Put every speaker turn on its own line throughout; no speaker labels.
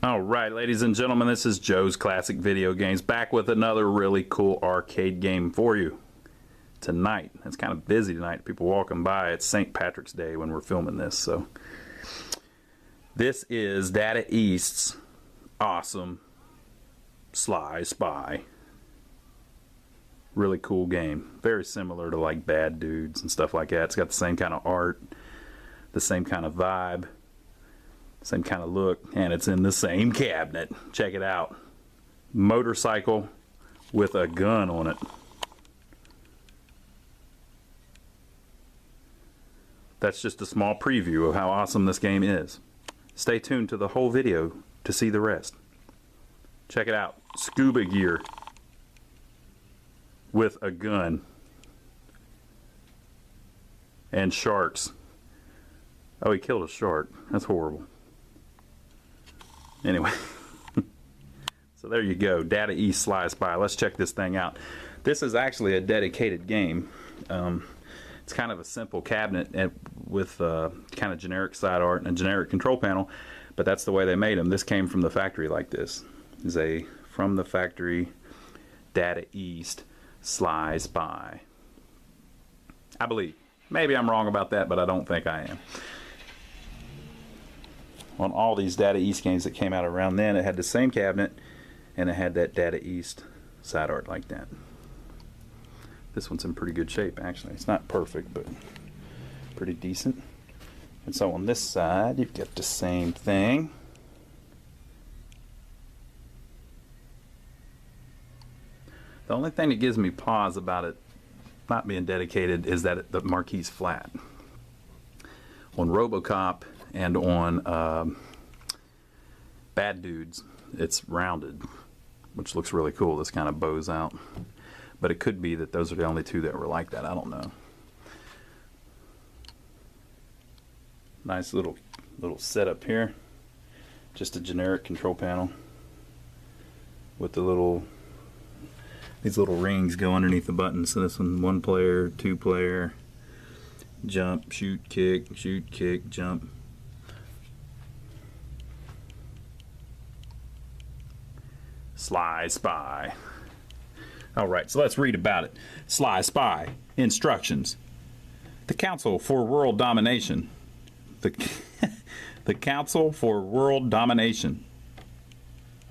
Alright, ladies and gentlemen, this is Joe's Classic Video Games, back with another really cool arcade game for you tonight. It's kind of busy tonight, people walking by. It's St. Patrick's Day when we're filming this, so this is Data East's awesome Sly Spy. Really cool game, very similar to like Bad Dudes and stuff like that. It's got the same kind of art, the same kind of vibe, same kind of look, and it's in the same cabinet. Check it out. Motorcycle with a gun on it. That's just a small preview of how awesome this game is. Stay tuned to the whole video to see the rest. Check it out. Scuba gear with a gun and sharks. Oh, he killed a shark. That's horrible. Anyway, so there you go, Data East Sly Spy. Let's check this thing out. This is actually a dedicated game. It's kind of a simple cabinet with kind of generic side art and a generic control panel, but that's the way they made them. This came from the factory like this. It's a from the factory Data East Sly Spy. I believe. Maybe I'm wrong about that, but I don't think I am. On all these Data East games that came out around then, it had the same cabinet and it had that Data East side art like that. This one's in pretty good shape, actually. It's not perfect, but pretty decent. And so on this side, you've got the same thing. The only thing that gives me pause about it not being dedicated is that the marquee's flat. On RoboCop and on Bad Dudes, it's rounded, which looks really cool. This kind of bows out. But it could be that those are the only two that were like that. I don't know. Nice little setup here. Just a generic control panel with the these little rings go underneath the buttons. So this one player, 2 player, jump, shoot, kick, jump. Sly Spy. Alright, so let's read about it. Sly Spy. Instructions. The Council for World Domination. The Council for World Domination.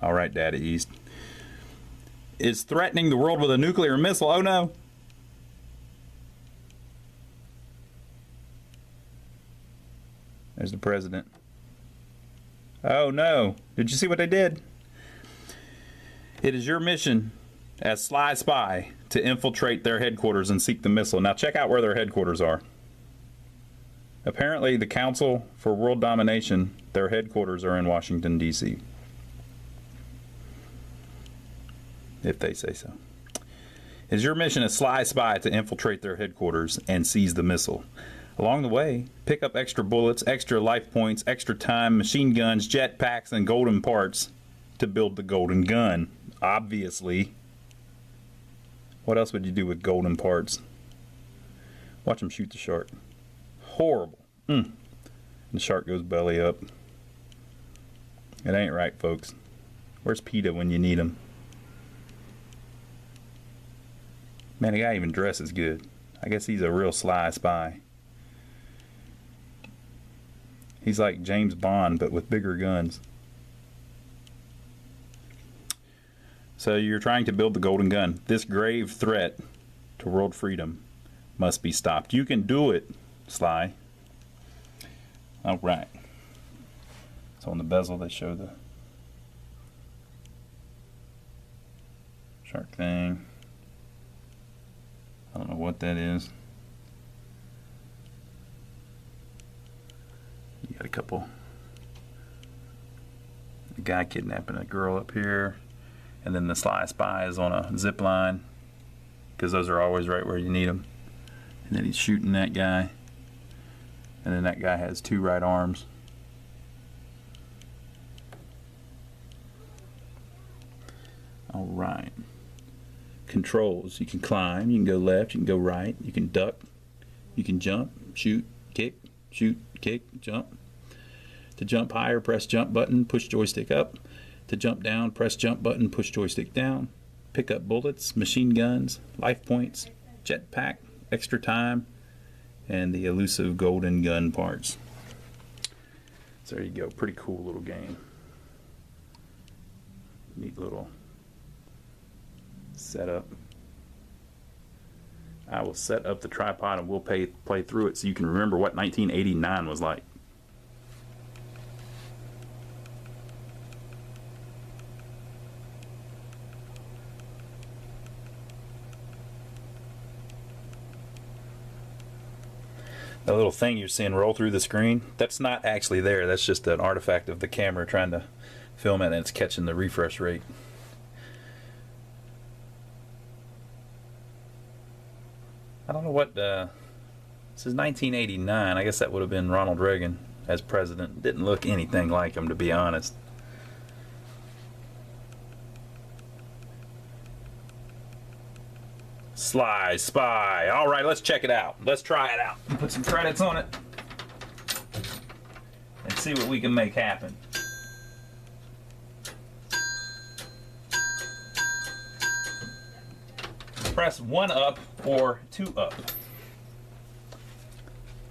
Alright, Data East. Is threatening the world with a nuclear missile. Oh no. There's the president. Oh no. Did you see what they did? It is your mission as Sly Spy to infiltrate their headquarters and seek the missile. Now check out where their headquarters are. Apparently the Council for World Domination, their headquarters are in Washington, D.C. If they say so. It is your mission as Sly Spy to infiltrate their headquarters and seize the missile. Along the way, pick up extra bullets, extra life points, extra time, machine guns, jetpacks, and golden parts to build the golden gun. Obviously. What else would you do with golden parts? Watch them shoot the shark. Horrible. The shark goes belly up. It ain't right, folks. Where's PETA when you need him? Man, the guy even dresses good. I guess he's a real Sly Spy. He's like James Bond, but with bigger guns. So you're trying to build the golden gun. This grave threat to world freedom must be stopped. You can do it, Sly. Alright. So on the bezel they show the shark thing. I don't know what that is. You got a couple. A guy kidnapping a girl up here. And then the Sly Spy is on a zip line, because those are always right where you need them. And then he's shooting that guy. And then that guy has 2 right arms. Alright. Controls. You can climb, you can go left, you can go right, you can duck, you can jump, shoot, kick, jump. To jump higher, press jump button, push joystick up. To jump down, press jump button, push joystick down. Pick up bullets, machine guns, life points, jetpack, extra time, and the elusive golden gun parts. So there you go. Pretty cool little game. Neat little setup. I will set up the tripod and we'll play through it so you can remember what 1989 was like. That little thing you're seeing roll through the screen, that's not actually there. That's just an artifact of the camera trying to film it, and it's catching the refresh rate. I don't know what, this is 1989. I guess that would have been Ronald Reagan as president. Didn't look anything like him, to be honest. Sly Spy. All right, let's check it out. Let's try it out. Put some credits on it and see what we can make happen. Press 1 up or 2 up.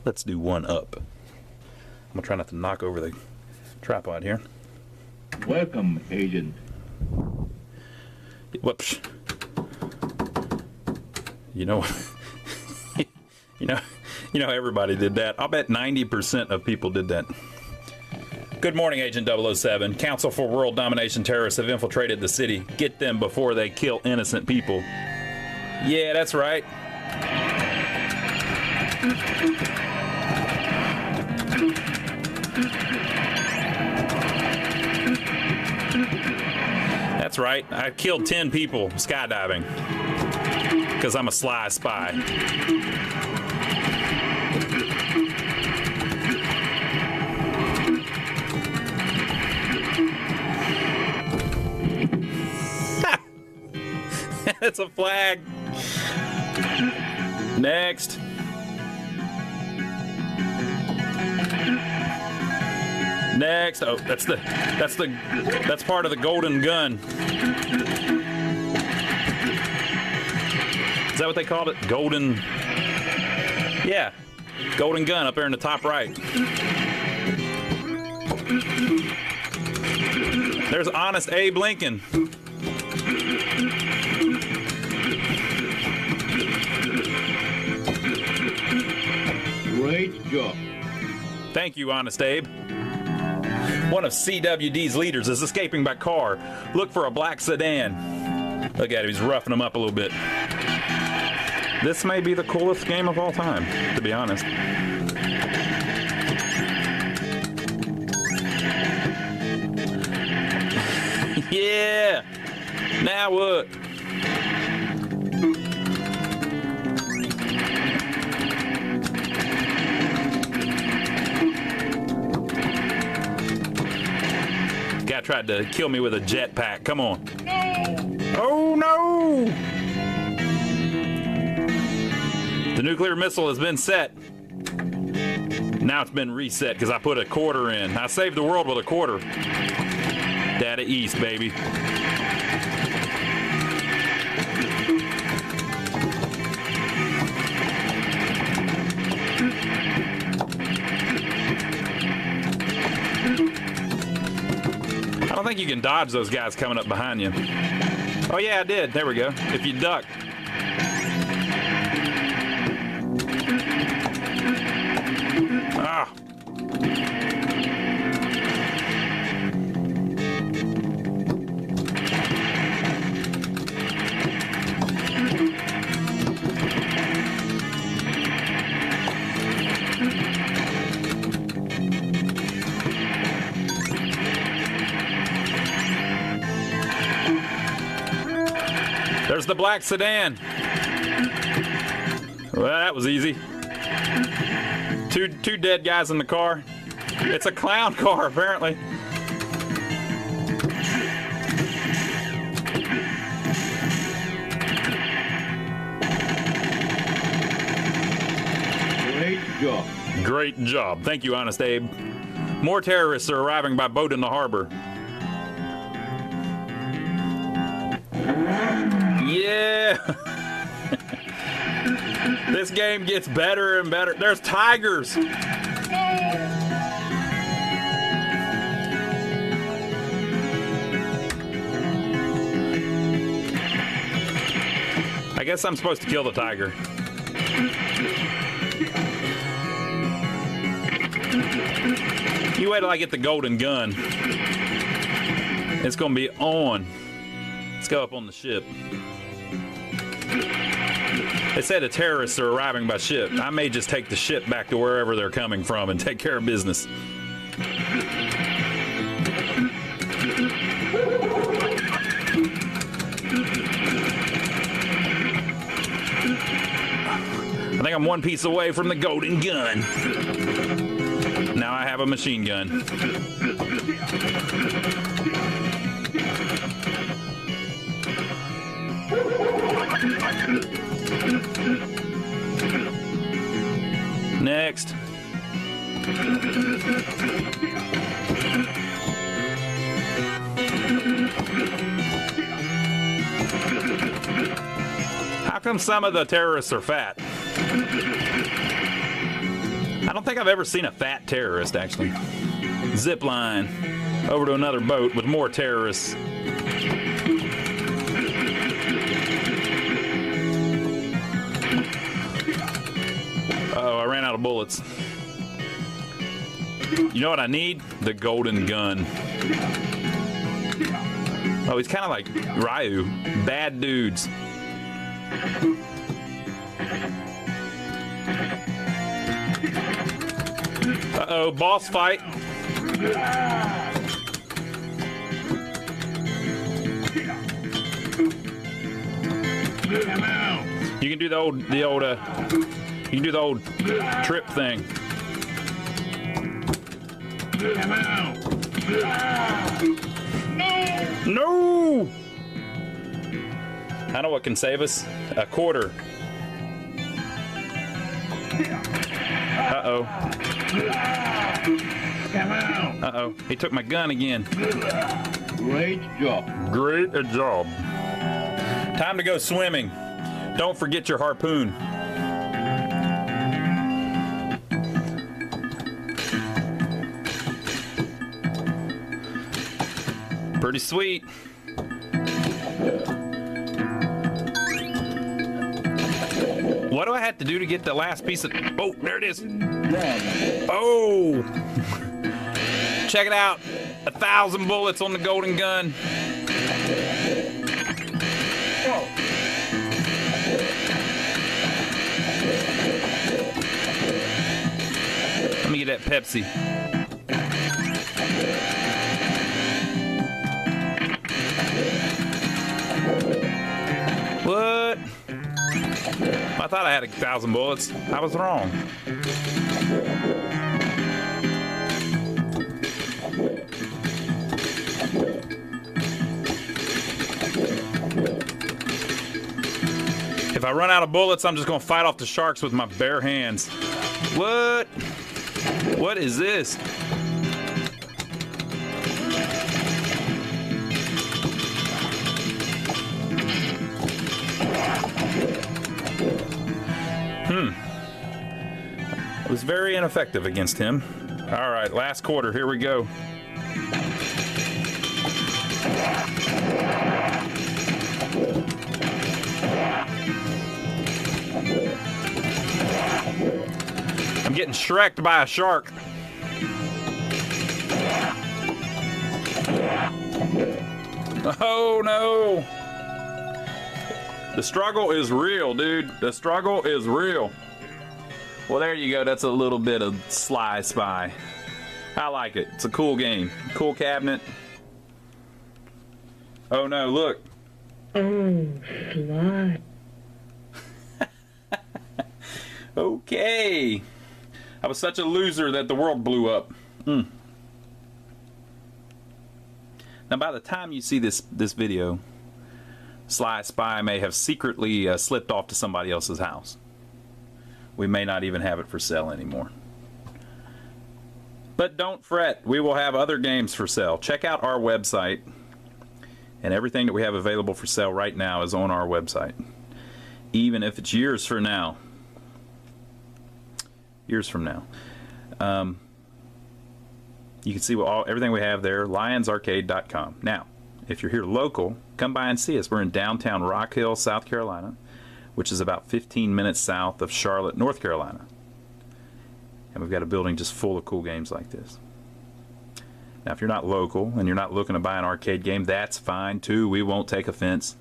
Let's do 1 up. I'm gonna try not to knock over the tripod here.
Welcome, Agent.
Whoops. You know, you know, everybody did that. I'll bet 90% of people did that. Good morning, Agent 007. Council for World Domination terrorists have infiltrated the city. Get them before they kill innocent people. Yeah, that's right. That's right. I killed 10 people skydiving. Because I'm a Sly Spy. It's a flag. Next. Next. Oh, that's part of the golden gun. Is that what they called it? Golden. Yeah. Golden gun up there in the top right. There's Honest Abe Lincoln.
Great job.
Thank you, Honest Abe. One of CWD's leaders is escaping by car. Look for a black sedan. Look at him, he's roughing him up a little bit. This may be the coolest game of all time, to be honest. Yeah! Now what? Guy tried to kill me with a jetpack. Come on. No! Oh no! The nuclear missile has been set. Now it's been reset because I put a quarter in. I saved the world with a quarter. Data East, baby. I don't think you can dodge those guys coming up behind you. Oh yeah, I did. There we go. If you duck. Ah. There's the black sedan. Well, that was easy. Two dead guys in the car. It's a clown car, apparently.
Great job.
Great job. Thank you, Honest Abe. More terrorists are arriving by boat in the harbor. Yeah! This game gets better and better. There's tigers! I guess I'm supposed to kill the tiger. You wait till I get the golden gun. It's gonna be on. Let's go up on the ship. They said the terrorists are arriving by ship. I may just take the ship back to wherever they're coming from and take care of business. I think I'm one piece away from the golden gun. Now I have a machine gun. Next. How come some of the terrorists are fat? I don't think I've ever seen a fat terrorist, actually. Zip line over to another boat with more terrorists. Oh, I ran out of bullets. You know what I need? The golden gun. Oh, he's kind of like Ryu. Bad dudes. Uh-oh, boss fight. You can do the old you can do the old trip thing. No! I know what can save us. A quarter. Uh-oh. Uh-oh. He took my gun again.
Great job.
Great job. Time to go swimming. Don't forget your harpoon. Pretty sweet. What do I have to do to get the last piece of... Oh, there it is. Oh! Check it out. 1,000 bullets on the golden gun. Let me get that Pepsi. What? I thought I had 1,000 bullets. I was wrong. If I run out of bullets, I'm just gonna fight off the sharks with my bare hands. What? What is this? It was very ineffective against him. All right, last quarter, here we go. I'm getting shreked by a shark. Oh no! The struggle is real, dude. The struggle is real. Well, there you go. That's a little bit of Sly Spy. I like it. It's a cool game. Cool cabinet. Oh no, look.
Oh, Sly.
Okay. I was such a loser that the world blew up. Now, by the time you see this video, Sly Spy may have secretly slipped off to somebody else's house. We may not even have it for sale anymore. But don't fret, we will have other games for sale. Check out our website, and everything that we have available for sale right now is on our website. Even if it's years from now. Years from now. You can see everything we have there, lionsarcade.com. Now, if you're here local, come by and see us. We're in downtown Rock Hill, South Carolina, which is about 15 minutes south of Charlotte, North Carolina. And we've got a building just full of cool games like this. Now, if you're not local and you're not looking to buy an arcade game, that's fine too. We won't take offense.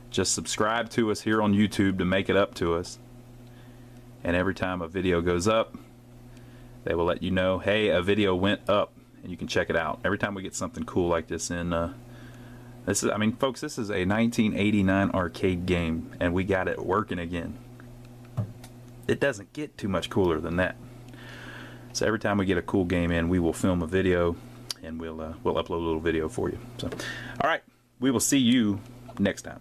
Just subscribe to us here on YouTube to make it up to us. And every time a video goes up, they will let you know, hey, a video went up, and you can check it out. Every time we get something cool like this in, folks, this is a 1989 arcade game, and we got it working again. It doesn't get too much cooler than that. So every time we get a cool game in, we will film a video, and we'll upload a little video for you. So, all right, we will see you next time.